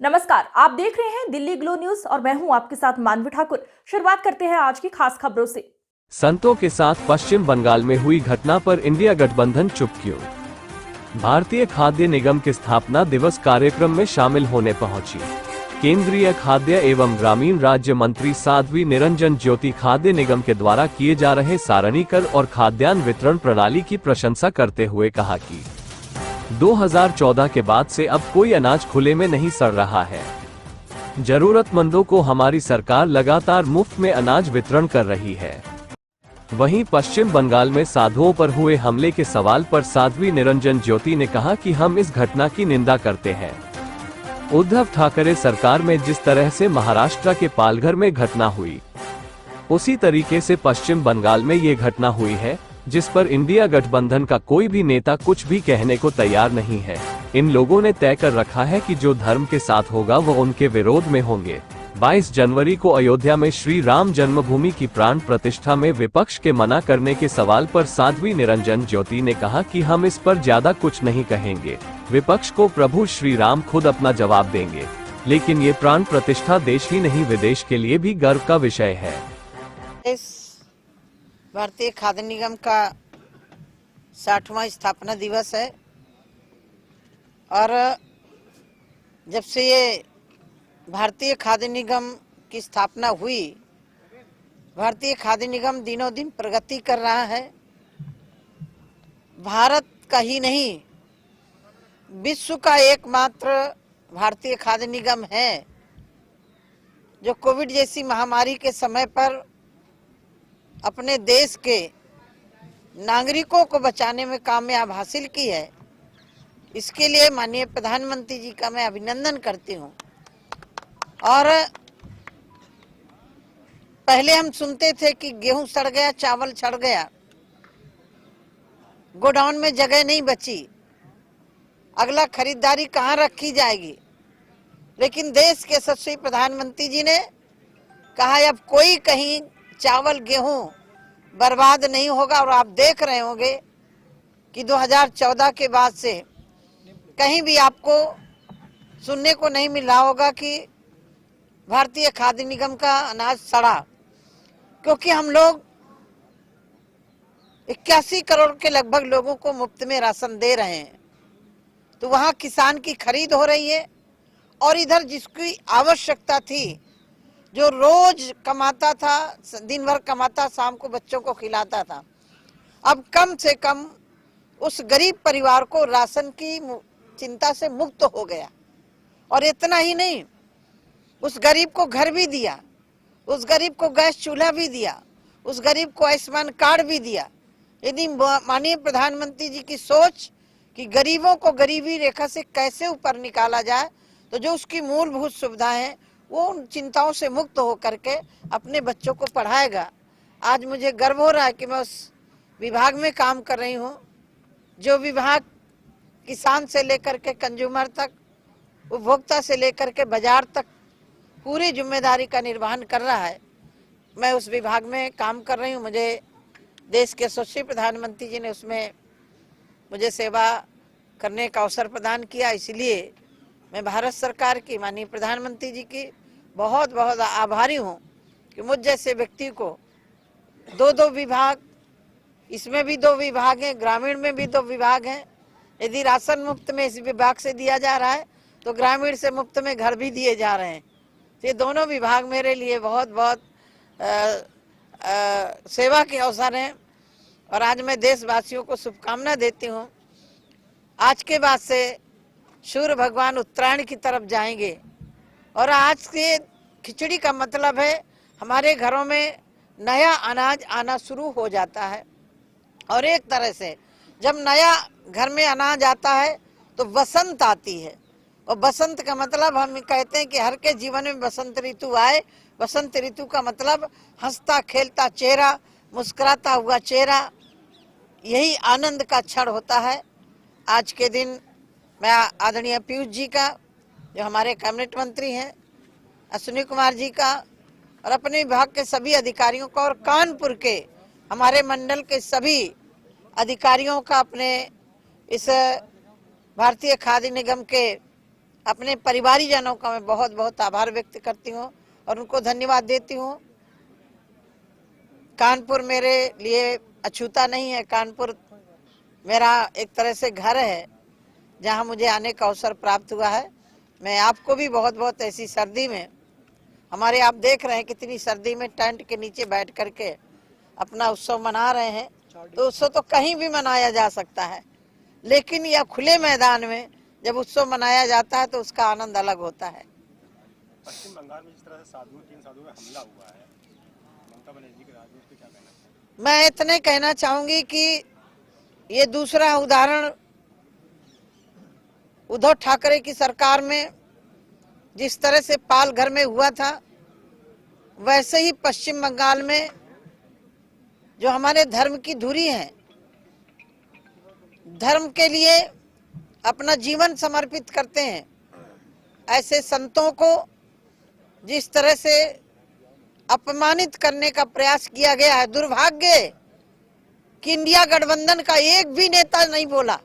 नमस्कार, आप देख रहे हैं दिल्ली ग्लो न्यूज और मैं हूं आपके साथ मानवी ठाकुर। शुरुआत करते हैं आज की खास खबरों से। संतों के साथ पश्चिम बंगाल में हुई घटना पर इंडिया गठबंधन चुप क्यों? भारतीय खाद्य निगम के स्थापना दिवस कार्यक्रम में शामिल होने पहुंची केंद्रीय खाद्य एवं ग्रामीण राज्य मंत्री साध्वी निरंजन ज्योति खाद्य निगम के द्वारा किए जा रहे सारणीकर और खाद्यान्न वितरण प्रणाली की प्रशंसा करते हुए कहा कि 2014 के बाद से अब कोई अनाज खुले में नहीं सड़ रहा है। जरूरतमंदों को हमारी सरकार लगातार मुफ्त में अनाज वितरण कर रही है। वहीं पश्चिम बंगाल में साधुओं पर हुए हमले के सवाल पर साध्वी निरंजन ज्योति ने कहा कि हम इस घटना की निंदा करते हैं। उद्धव ठाकरे सरकार में जिस तरह से महाराष्ट्र के पालघर में घटना हुई, उसी तरीके से पश्चिम बंगाल में ये घटना हुई है, जिस पर इंडिया गठबंधन का कोई भी नेता कुछ भी कहने को तैयार नहीं है। इन लोगों ने तय कर रखा है कि जो धर्म के साथ होगा वो उनके विरोध में होंगे। 22 जनवरी को अयोध्या में श्री राम जन्मभूमि की प्राण प्रतिष्ठा में विपक्ष के मना करने के सवाल पर साध्वी निरंजन ज्योति ने कहा कि हम इस पर ज्यादा कुछ नहीं कहेंगे। विपक्ष को प्रभु श्री राम खुद अपना जवाब देंगे, लेकिन ये प्राण प्रतिष्ठा देश ही नहीं विदेश के लिए भी गर्व का विषय है। भारतीय खाद्य निगम का 60वां स्थापना दिवस है और जब से ये भारतीय खाद्य निगम की स्थापना हुई, भारतीय खाद्य निगम दिनों दिन प्रगति कर रहा है। भारत का ही नहीं, विश्व का एकमात्र भारतीय खाद्य निगम है जो कोविड जैसी महामारी के समय पर अपने देश के नागरिकों को बचाने में कामयाब हासिल की है। इसके लिए माननीय प्रधानमंत्री जी का मैं अभिनंदन करती हूँ। और पहले हम सुनते थे कि गेहूं सड़ गया, चावल सड़ गया, गोडाउन में जगह नहीं बची, अगला खरीदारी कहाँ रखी जाएगी। लेकिन देश के यशस्वी प्रधानमंत्री जी ने कहा अब कोई कहीं चावल गेहूं बर्बाद नहीं होगा। और आप देख रहे होंगे कि 2014 के बाद से कहीं भी आपको सुनने को नहीं मिला होगा कि भारतीय खाद्य निगम का अनाज सड़ा, क्योंकि हम लोग 81 करोड़ के लगभग लोगों को मुफ्त में राशन दे रहे हैं। तो वहाँ किसान की खरीद हो रही है और इधर जिसकी आवश्यकता थी, जो रोज कमाता था, दिन भर कमाता, शाम को बच्चों को खिलाता था, अब कम से कम उस गरीब परिवार को राशन की चिंता से मुक्त हो गया। और इतना ही नहीं, उस गरीब को घर भी दिया, उस गरीब को गैस चूल्हा भी दिया, उस गरीब को आयुष्मान कार्ड भी दिया। यदि माननीय प्रधानमंत्री जी की सोच कि गरीबों को गरीबी रेखा से कैसे ऊपर निकाला जाए, तो जो उसकी मूलभूत सुविधाएं हैं वो उन चिंताओं से मुक्त हो करके अपने बच्चों को पढ़ाएगा। आज मुझे गर्व हो रहा है कि मैं उस विभाग में काम कर रही हूँ, जो विभाग किसान से लेकर के कंज्यूमर तक, उपभोक्ता से लेकर के बाजार तक पूरी जिम्मेदारी का निर्वहन कर रहा है। मैं उस विभाग में काम कर रही हूँ। मुझे देश के यशस्वी प्रधानमंत्री जी ने उसमें मुझे सेवा करने का अवसर प्रदान किया। इसलिए मैं भारत सरकार की, माननीय प्रधानमंत्री जी की बहुत बहुत आभारी हूँ कि मुझ जैसे व्यक्ति को दो विभाग, इसमें भी 2 विभाग हैं, ग्रामीण में भी 2 विभाग हैं। यदि राशन मुफ्त में इस विभाग से दिया जा रहा है तो ग्रामीण से मुफ्त में घर भी दिए जा रहे हैं। तो ये दोनों विभाग मेरे लिए बहुत बहुत सेवा के अवसर हैं। और आज मैं देशवासियों को शुभकामना देती हूँ। आज के बाद से सूर्य भगवान उत्तरायण की तरफ जाएंगे और आज के खिचड़ी का मतलब है हमारे घरों में नया अनाज आना शुरू हो जाता है। और एक तरह से जब नया घर में अनाज आता है तो बसंत आती है। और बसंत का मतलब हम कहते हैं कि हर के जीवन में बसंत ऋतु आए। बसंत ऋतु का मतलब हंसता खेलता चेहरा, मुस्कुराता हुआ चेहरा, यही आनंद का क्षण होता है। आज के दिन मैं आदरणीय पीयूष जी का, जो हमारे कैबिनेट मंत्री हैं, अश्विनी कुमार जी का और अपने विभाग के सभी अधिकारियों का और कानपुर के हमारे मंडल के सभी अधिकारियों का अपने इस भारतीय खाद्य निगम के अपने परिवारीजनों का मैं बहुत बहुत आभार व्यक्त करती हूँ और उनको धन्यवाद देती हूँ। कानपुर मेरे लिए अछूता नहीं है, कानपुर मेरा एक तरह से घर है जहाँ मुझे आने का अवसर प्राप्त हुआ है। मैं आपको भी बहुत बहुत ऐसी सर्दी में, हमारे आप देख रहे हैं कितनी सर्दी में टेंट के नीचे बैठ करके अपना उत्सव मना रहे हैं, तो उत्सव तो कहीं भी मनाया जा सकता है, लेकिन यह खुले मैदान में जब उत्सव मनाया जाता है तो उसका आनंद अलग होता है। पश्चिम बंगाल में जिस तरह से तीन साधुओं पे हमला हुआ है, ममता बनर्जी के राज में, उस पर क्या कहना चाहिए? मैं इतने कहना चाहूंगी कि ये दूसरा उदाहरण उद्धव ठाकरे की सरकार में जिस तरह से पाल घर में हुआ था, वैसे ही पश्चिम बंगाल में जो हमारे धर्म की धुरी है, धर्म के लिए अपना जीवन समर्पित करते हैं, ऐसे संतों को जिस तरह से अपमानित करने का प्रयास किया गया है। दुर्भाग्य कि इंडिया गठबंधन का एक भी नेता नहीं बोला,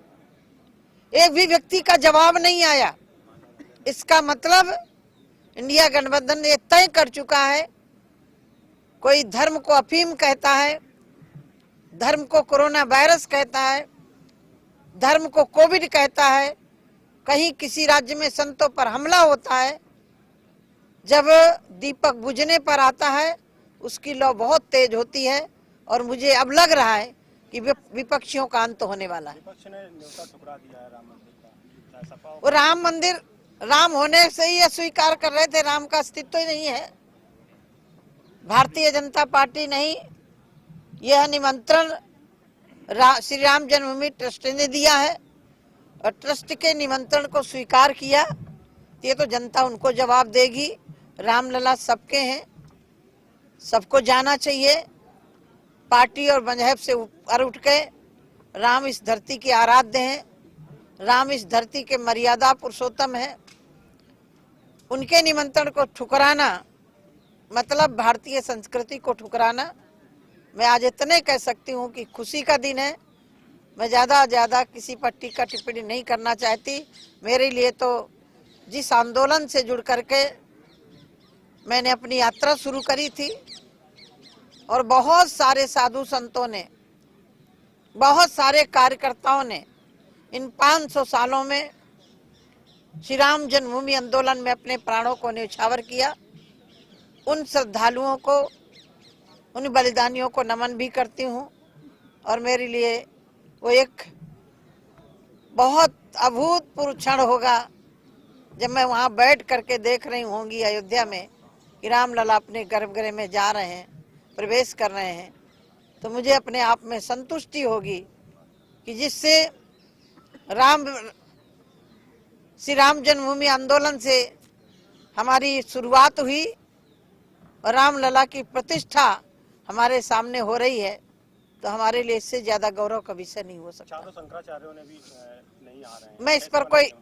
एक भी व्यक्ति का जवाब नहीं आया। इसका मतलब इंडिया गठबंधन ने तय कर चुका है, कोई धर्म को अफीम कहता है, धर्म को कोरोना वायरस कहता है, धर्म को कोविड कहता है, कहीं किसी राज्य में संतों पर हमला होता है, जब दीपक बुझने पर आता है उसकी लौ बहुत तेज होती है और मुझे अब लग रहा है कि विपक्षियों का अंत होने वाला है। विपक्ष ने न्योता ठुकरा दिया है राम मंदिर का, सपा वो राम मंदिर, राम होने से ही अस्वीकार कर रहे थे, राम का अस्तित्व ही नहीं है। भारतीय जनता पार्टी नहीं, यह निमंत्रण श्री राम जन्मभूमि ट्रस्ट ने दिया है और ट्रस्ट के निमंत्रण को स्वीकार किया, ये तो जनता उनको जवाब देगी। रामलला सबके हैं, सबको जाना चाहिए। पार्टी और मजहब से ऊपर उठ के राम इस धरती के आराध्य हैं, राम इस धरती के मर्यादा पुरुषोत्तम है। उनके निमंत्रण को ठुकराना मतलब भारतीय संस्कृति को ठुकराना। मैं आज इतने कह सकती हूँ कि खुशी का दिन है। मैं ज़्यादा किसी पर टीका टिप्पणी नहीं करना चाहती। मेरे लिए तो जिस आंदोलन से जुड़ करके मैंने अपनी यात्रा शुरू करी थी और बहुत सारे साधु संतों ने, बहुत सारे कार्यकर्ताओं ने इन 500 सालों में श्री राम जन्मभूमि आंदोलन में अपने प्राणों को न्यौछावर किया, उन श्रद्धालुओं को, उन बलिदानियों को नमन भी करती हूँ। और मेरे लिए वो एक बहुत अभूतपूर्व क्षण होगा जब मैं वहाँ बैठ करके देख रही होंगी अयोध्या में कि रामलला अपने गर्भगृह में जा रहे हैं, प्रवेश कर रहे हैं, तो मुझे अपने आप में संतुष्टि होगी कि जिससे श्री राम जन्मभूमि आंदोलन से हमारी शुरुआत हुई और रामलला की प्रतिष्ठा हमारे सामने हो रही है, तो हमारे लिए इससे ज्यादा गौरव का विषय नहीं हो सकता। चारों शंकराचार्यों ने भी नहीं आ रहे हैं। मैं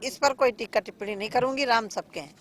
इस पर कोई टीका टिप्पणी नहीं करूंगी। राम सबके हैं।